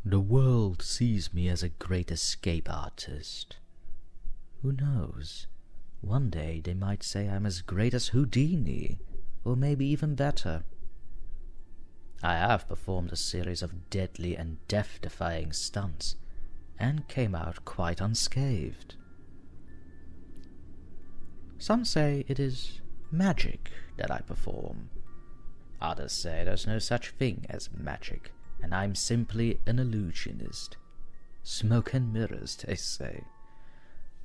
The world sees me as a great escape artist. Who knows? One day they might say I'm as great as Houdini, or maybe even better. I have performed a series of deadly and death-defying stunts, and came out quite unscathed. Some say it is magic that I perform. Others say there's no such thing as magic, and I'm simply an illusionist. Smoke and mirrors, they say.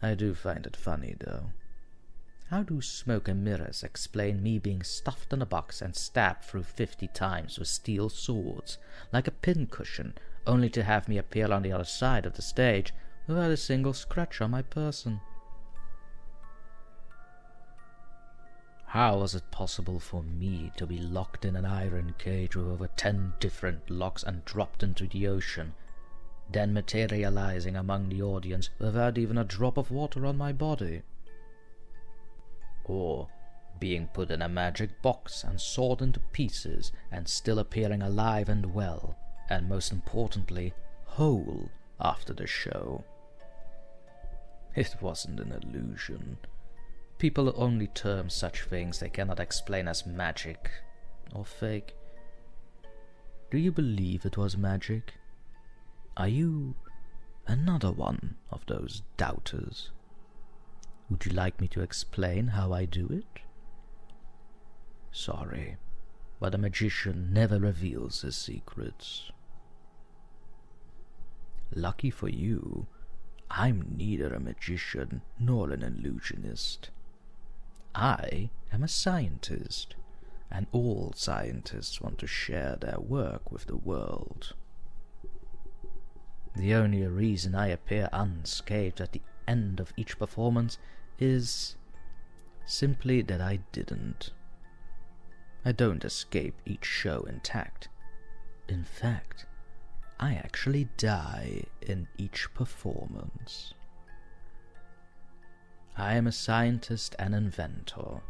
I do find it funny, though. How do smoke and mirrors explain me being stuffed in a box and stabbed through 50 times with steel swords, like a pincushion, only to have me appear on the other side of the stage without a single scratch on my person? How was it possible for me to be locked in an iron cage with over 10 different locks and dropped into the ocean, then materializing among the audience without even a drop of water on my body? Or being put in a magic box and sawed into pieces and still appearing alive and well, and most importantly, whole after the show? It wasn't an illusion. People only term such things they cannot explain as magic or fake. Do you believe it was magic? Are you another one of those doubters? Would you like me to explain how I do it? Sorry, but a magician never reveals his secrets. Lucky for you, I'm neither a magician nor an illusionist. I am a scientist, and all scientists want to share their work with the world. The only reason I appear unscathed at the end of each performance is simply that I didn't. I don't escape each show intact. In fact, I actually die in each performance. I am a scientist and inventor,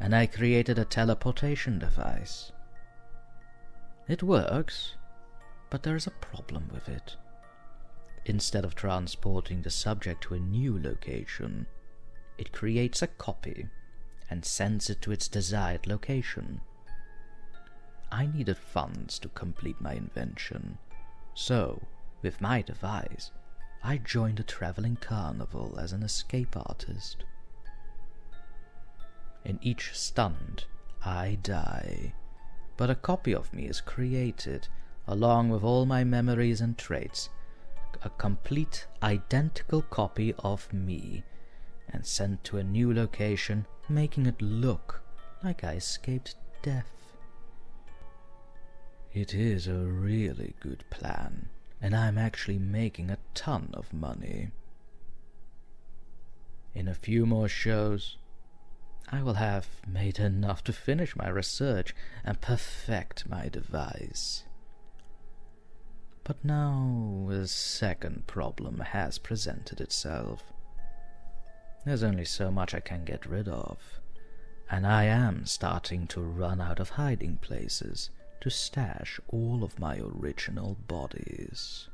and I created a teleportation device. It works, but there is a problem with it. Instead of transporting the subject to a new location, it creates a copy and sends it to its desired location. I needed funds to complete my invention, so, with my device, I joined a traveling carnival as an escape artist. In each stunt, I die, but a copy of me is created, along with all my memories and traits, a complete, identical copy of me, and sent to a new location, making it look like I escaped death. It is a really good plan, and I'm actually making a ton of money. In a few more shows, I will have made enough to finish my research and perfect my device. But now a second problem has presented itself. There's only so much I can get rid of, and I am starting to run out of hiding places to stash all of my original bodies.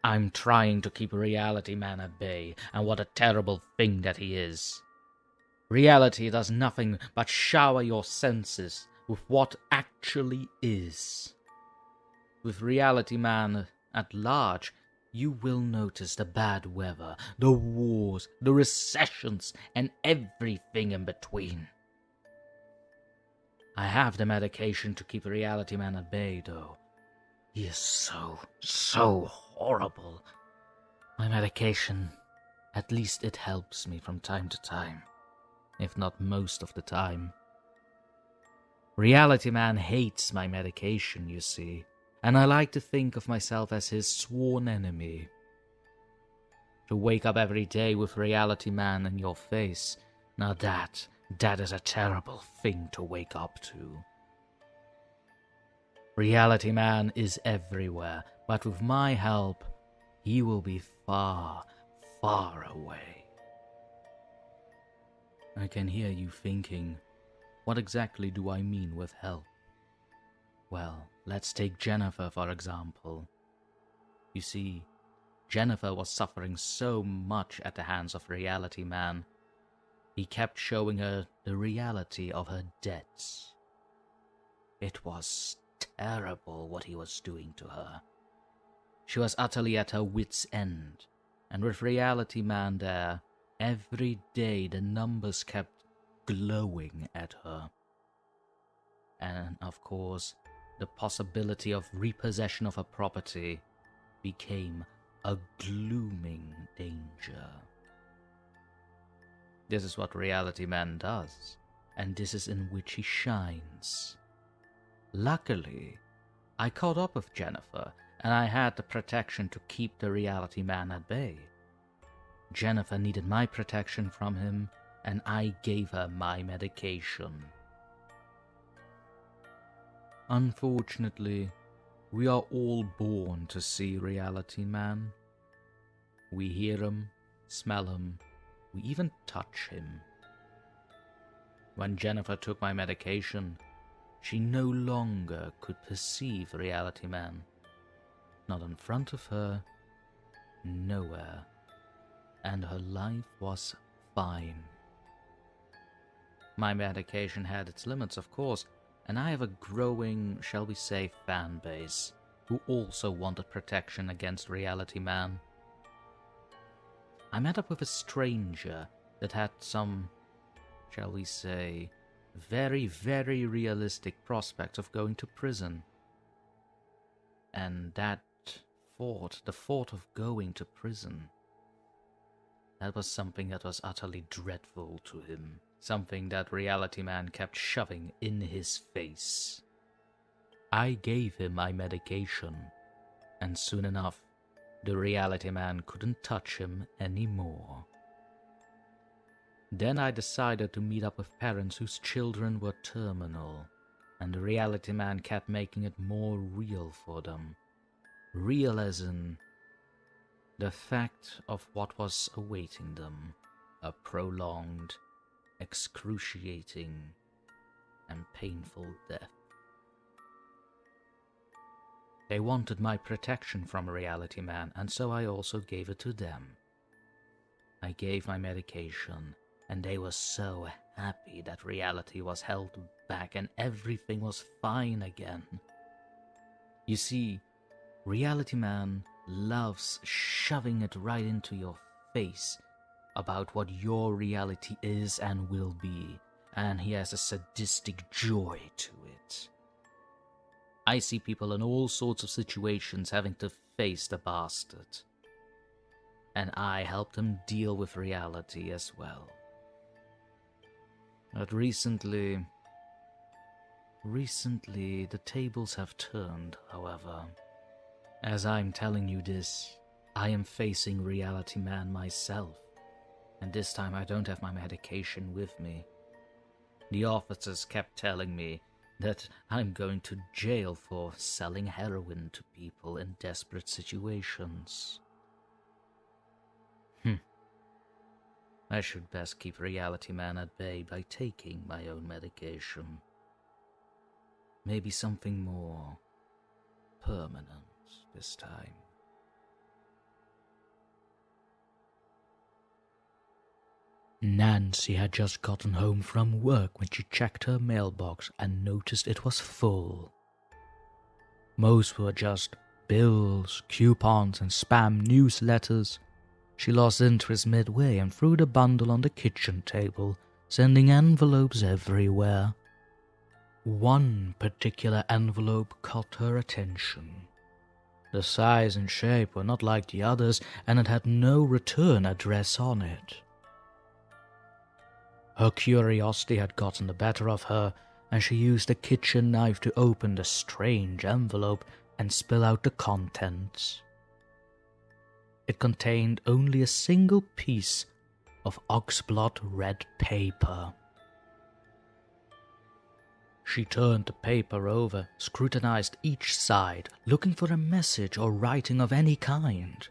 I'm trying to keep Reality Man at bay, and what a terrible thing that he is. Reality does nothing but shower your senses with what actually is. With Reality Man at large, you will notice the bad weather, the wars, the recessions, and everything in between. I have the medication to keep Reality Man at bay, though. He is so horrible. My medication, at least it helps me from time to time, if not most of the time. Reality Man hates my medication, you see, and I like to think of myself as his sworn enemy. To wake up every day with Reality Man in your face, now that is a terrible thing to wake up to. Reality Man is everywhere, but with my help, he will be far, far away. I can hear you thinking, What exactly do I mean with help? Well, let's take Jennifer for example. You see, Jennifer was suffering so much at the hands of Reality Man. He kept showing her the reality of her debts. It was terrible what he was doing to her. She was utterly at her wit's end, and with Reality Man there, every day the numbers kept glowing at her. And of course, the possibility of repossession of her property became a glooming danger. This is what Reality Man does, and this is in which he shines. Luckily, I caught up with Jennifer, and I had the protection to keep the Reality Man at bay. Jennifer needed my protection from him, and I gave her my medication. Unfortunately, we are all born to see Reality Man. We hear him, smell him, we even touch him. When Jennifer took my medication, she no longer could perceive Reality Man. Not in front of her, nowhere, and her life was fine. My medication had its limits, of course, and I have a growing, shall we say, fan base who also wanted protection against Reality Man. I met up with a stranger that had some, shall we say, very, very realistic prospects of going to prison. And that thought, the thought of going to prison, that was something that was utterly dreadful to him. Something that Reality Man kept shoving in his face. I gave him my medication, and soon enough, the Reality Man couldn't touch him anymore. Then I decided to meet up with parents whose children were terminal, and the Reality Man kept making it more real for them. Real as in the fact of what was awaiting them, a prolonged, excruciating, and painful death. They wanted my protection from Reality Man, and so I also gave it to them. I gave my medication, and they were so happy that reality was held back and everything was fine again. You see, Reality Man loves shoving it right into your face about what your reality is and will be, and he has a sadistic joy to it. I see people in all sorts of situations having to face the bastard, and I help them deal with reality as well. But recently the tables have turned, however. As I'm telling you this, I am facing Reality Man myself, and this time I don't have my medication with me. The officers kept telling me that I'm going to jail for selling heroin to people in desperate situations. I should best keep Reality Man at bay by taking my own medication. Maybe something more permanent this time. Nancy had just gotten home from work when she checked her mailbox and noticed it was full. Most were just bills, coupons, and spam newsletters. She lost interest midway and threw the bundle on the kitchen table, sending envelopes everywhere. One particular envelope caught her attention. The size and shape were not like the others, and it had no return address on it. Her curiosity had gotten the better of her, and she used a kitchen knife to open the strange envelope and spill out the contents. It contained only a single piece of oxblood red paper. She turned the paper over, scrutinized each side, looking for a message or writing of any kind.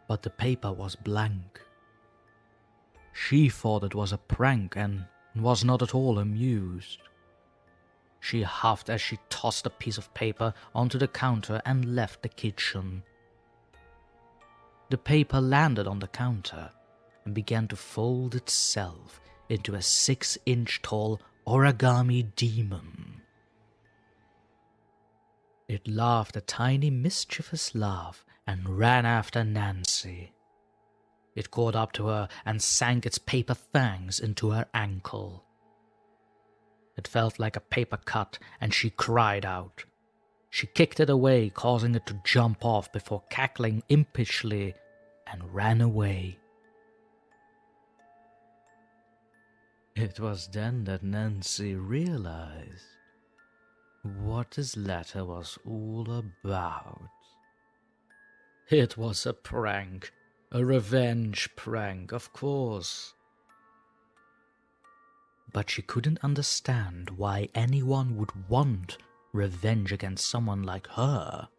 But the paper was blank. She thought it was a prank and and was not at all amused. She huffed as she tossed a piece of paper onto the counter and left the kitchen. The paper landed on the counter and began to fold itself into a 6-inch tall Origami Demon. It laughed a tiny mischievous laugh and ran after Nancy. It caught up to her and sank its paper fangs into her ankle. It felt like a paper cut, and she cried out. She kicked it away, causing it to jump off before cackling impishly, and ran away. It was then that Nancy realized what this letter was all about. It was a prank, a revenge prank, of course. But she couldn't understand why anyone would want revenge against someone like her.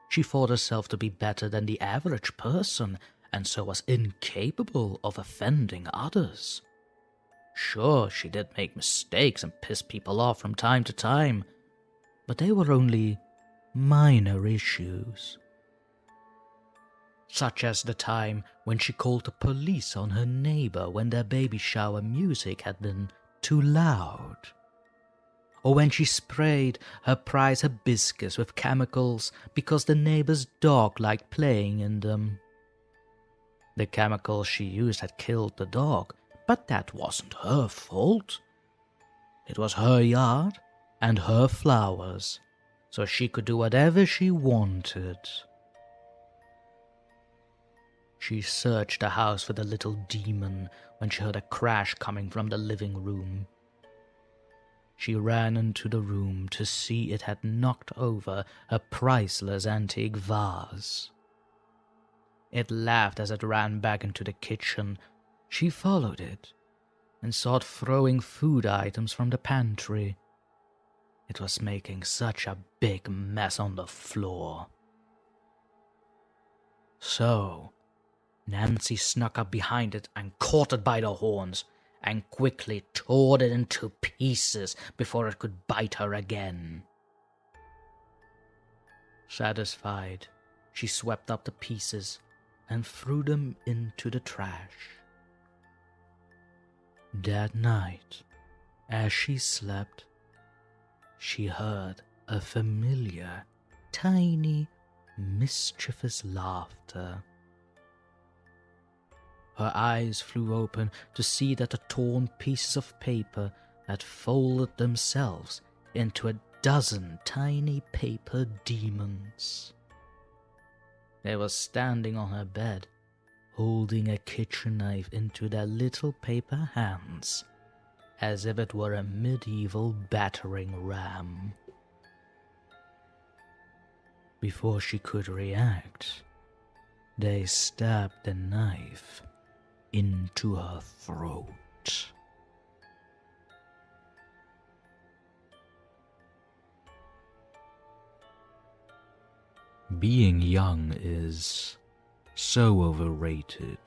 She thought herself to be better than the average person, and so was incapable of offending others. Sure, she did make mistakes and piss people off from time to time, but they were only minor issues. Such as the time when she called the police on her neighbor when their baby shower music had been too loud. Or when she sprayed her prize hibiscus with chemicals because the neighbor's dog liked playing in them. The chemicals she used had killed the dog, but that wasn't her fault. It was her yard and her flowers, so she could do whatever she wanted. She searched the house for the little demon when she heard a crash coming from the living room. She ran into the room to see it had knocked over a priceless antique vase. It laughed as it ran back into the kitchen. She followed it and saw it throwing food items from the pantry. It was making such a big mess on the floor. So Nancy snuck up behind it and caught it by the horns, and quickly tore it into pieces before it could bite her again. Satisfied, she swept up the pieces and threw them into the trash. That night, as she slept, she heard a familiar, tiny, mischievous laughter. Her eyes flew open to see that the torn pieces of paper had folded themselves into a dozen tiny paper demons. They were standing on her bed, holding a kitchen knife into their little paper hands, as if it were a medieval battering ram. Before she could react, they stabbed the knife into her throat. Being young is so overrated,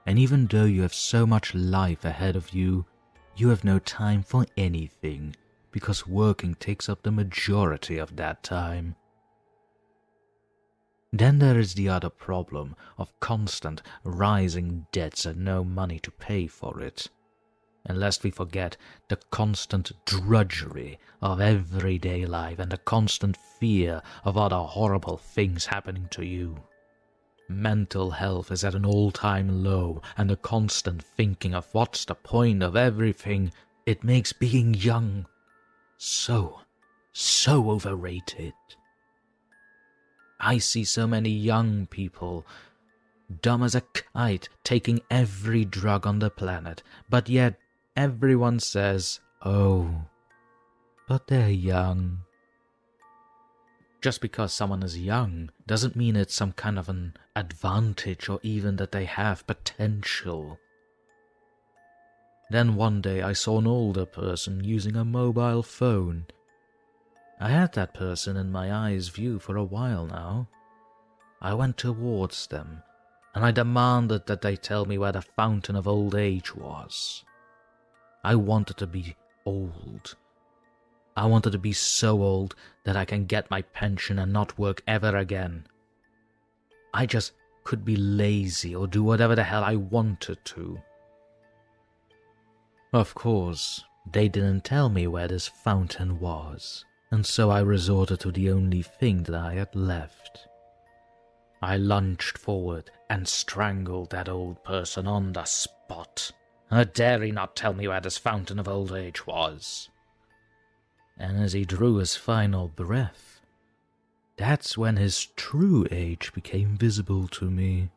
and even though you have so much life ahead of you, you have no time for anything because working takes up the majority of that time. Then there is the other problem of constant rising debts and no money to pay for it. And lest we forget the constant drudgery of everyday life and the constant fear of other horrible things happening to you. Mental health is at an all-time low, and the constant thinking of what's the point of everything, it makes being young so overrated. I see so many young people, dumb as a kite, taking every drug on the planet, but yet everyone says, oh, but they're young. Just because someone is young doesn't mean it's some kind of an advantage or even that they have potential. Then one day I saw an older person using a mobile phone. I had that person in my eye's view for a while now. I went towards them, and I demanded that they tell me where the fountain of old age was. I wanted to be old. I wanted to be so old that I can get my pension and not work ever again. I just could be lazy or do whatever the hell I wanted to. Of course, they didn't tell me where this fountain was, and so I resorted to the only thing that I had left. I lunged forward and strangled that old person on the spot. How dare he not tell me where this fountain of old age was? And as he drew his final breath, that's when his true age became visible to me.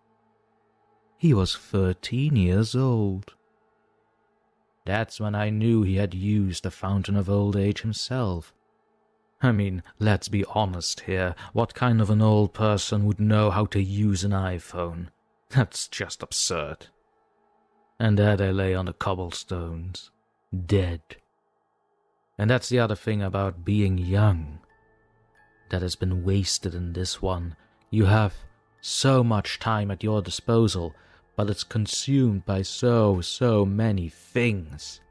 He was 13 years old. That's when I knew he had used the fountain of old age himself. I mean, let's be honest here. What kind of an old person would know how to use an iPhone? That's just absurd. And there they lay on the cobblestones, dead. And that's the other thing about being young that has been wasted in this one. You have so much time at your disposal, but it's consumed by so many things.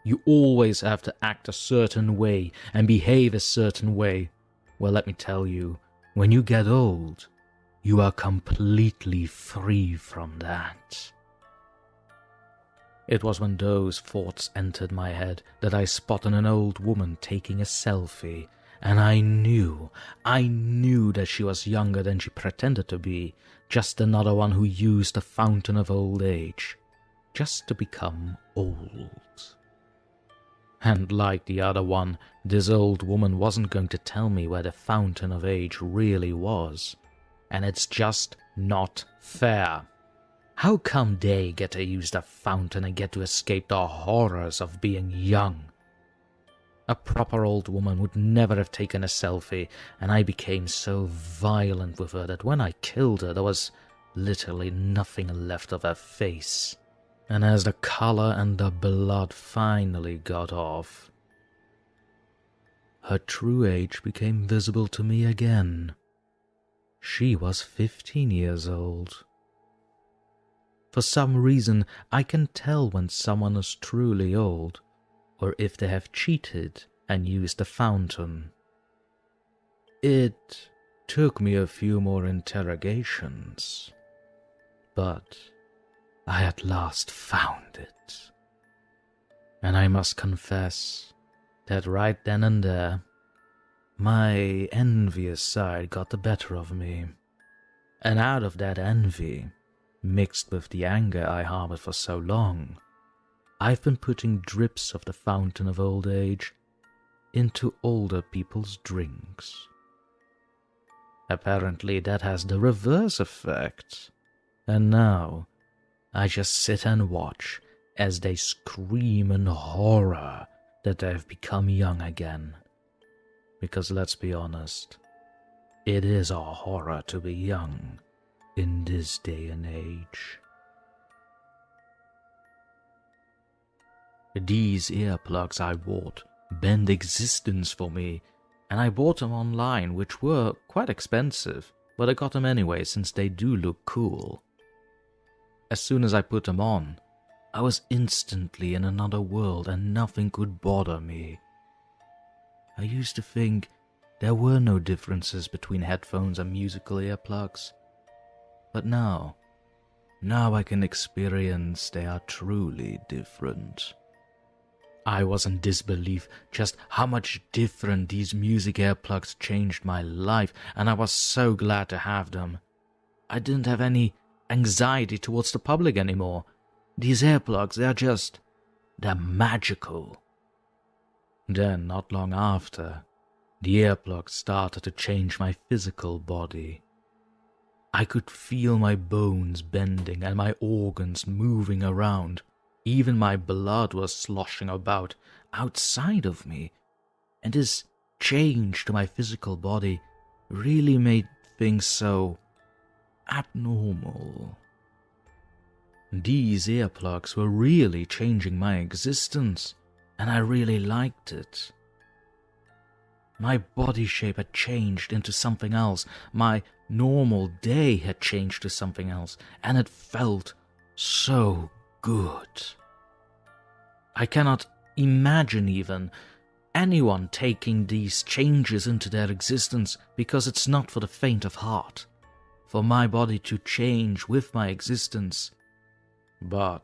You always have to act a certain way and behave a certain way. Well, let me tell you, when you get old, you are completely free from that. It was when those thoughts entered my head that I spotted an old woman taking a selfie, and I knew that she was younger than she pretended to be, just another one who used the fountain of old age, just to become old. And like the other one, this old woman wasn't going to tell me where the fountain of age really was, and it's just not fair. How come they get to use the fountain and get to escape the horrors of being young? A proper old woman would never have taken a selfie, and I became so violent with her that when I killed her, there was literally nothing left of her face. And as the color and the blood finally got off, her true age became visible to me again. She was 15 years old. For some reason, I can tell when someone is truly old, or if they have cheated and used the fountain. It took me a few more interrogations, but I at last found it. And I must confess that right then and there, my envious side got the better of me. And out of that envy, mixed with the anger I harbored for so long, I've been putting drips of the fountain of old age into older people's drinks. Apparently that has the reverse effect, and now I just sit and watch as they scream in horror that they've become young again. Because let's be honest, it is a horror to be young in this day and age. These earplugs I bought banned existence for me, and I bought them online, which were quite expensive, but I got them anyway since they do look cool. As soon as I put them on, I was instantly in another world and nothing could bother me. I used to think there were no differences between headphones and musical earplugs, but now I can experience they are truly different. I was in disbelief just how much different these music earplugs changed my life, and I was so glad to have them. I didn't have any anxiety towards the public anymore. These earplugs, they're magical. Then, not long after, the earplugs started to change my physical body. I could feel my bones bending and my organs moving around. Even my blood was sloshing about outside of me, and this change to my physical body really made things so abnormal. These earplugs were really changing my existence, and I really liked it. My body shape had changed into something else, my normal day had changed to something else, and it felt so good. I cannot imagine even anyone taking these changes into their existence, because it's not for the faint of heart, for my body to change with my existence. But,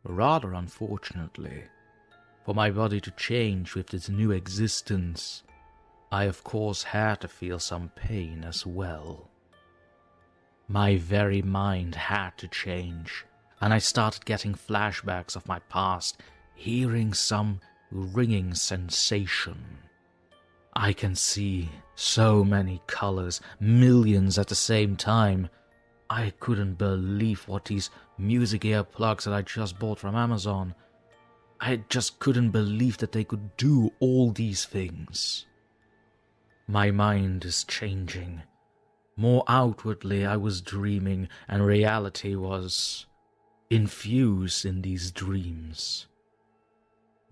rather unfortunately, for my body to change with its new existence, I of course had to feel some pain as well. My very mind had to change, and I started getting flashbacks of my past, hearing some ringing sensation. I can see so many colors, millions at the same time. I couldn't believe what these music earplugs that I just bought from Amazon. I just couldn't believe that they could do all these things. My mind is changing. More outwardly I was dreaming, and reality was infused in these dreams.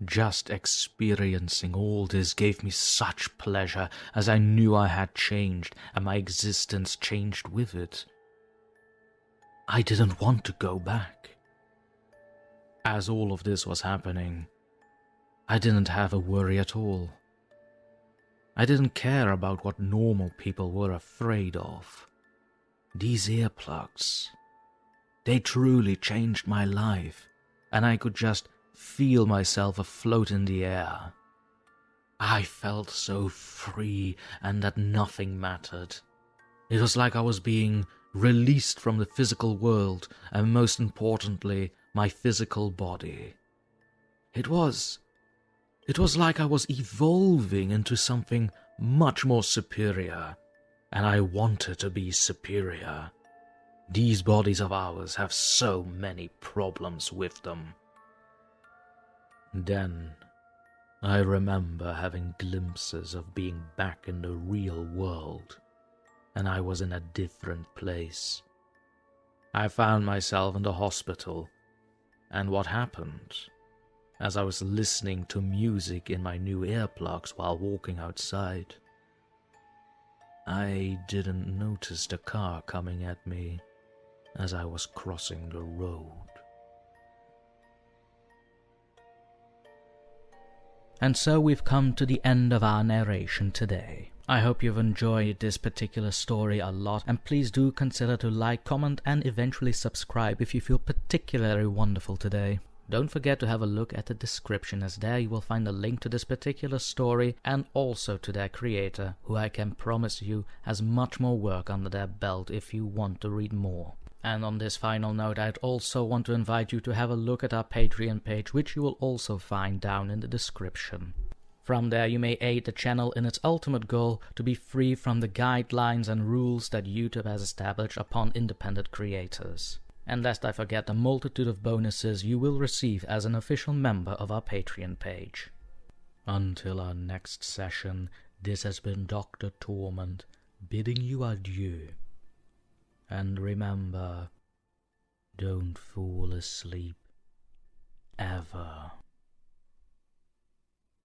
Just experiencing all this gave me such pleasure, as I knew I had changed, and my existence changed with it. I didn't want to go back. As all of this was happening, I didn't have a worry at all. I didn't care about what normal people were afraid of. These earplugs, they truly changed my life, and I could just feel myself afloat in the air. I felt so free and that nothing mattered. It was like I was being released from the physical world, and most importantly, my physical body. It was like I was evolving into something much more superior, and I wanted to be superior. These bodies of ours have so many problems with them. Then, I remember having glimpses of being back in the real world, and I was in a different place. I found myself in the hospital, and what happened? As I was listening to music in my new earplugs while walking outside, I didn't notice the car coming at me as I was crossing the road. And so we've come to the end of our narration today. I hope you've enjoyed this particular story a lot, and please do consider to like, comment, and eventually subscribe if you feel particularly wonderful today. Don't forget to have a look at the description, as there you will find a link to this particular story and also to their creator, who I can promise you has much more work under their belt if you want to read more. And on this final note, I'd also want to invite you to have a look at our Patreon page, which you will also find down in the description. From there you may aid the channel in its ultimate goal to be free from the guidelines and rules that YouTube has established upon independent creators. And lest I forget the multitude of bonuses you will receive as an official member of our Patreon page. Until our next session, this has been DrTorment, bidding you adieu. And remember, don't fall asleep, ever.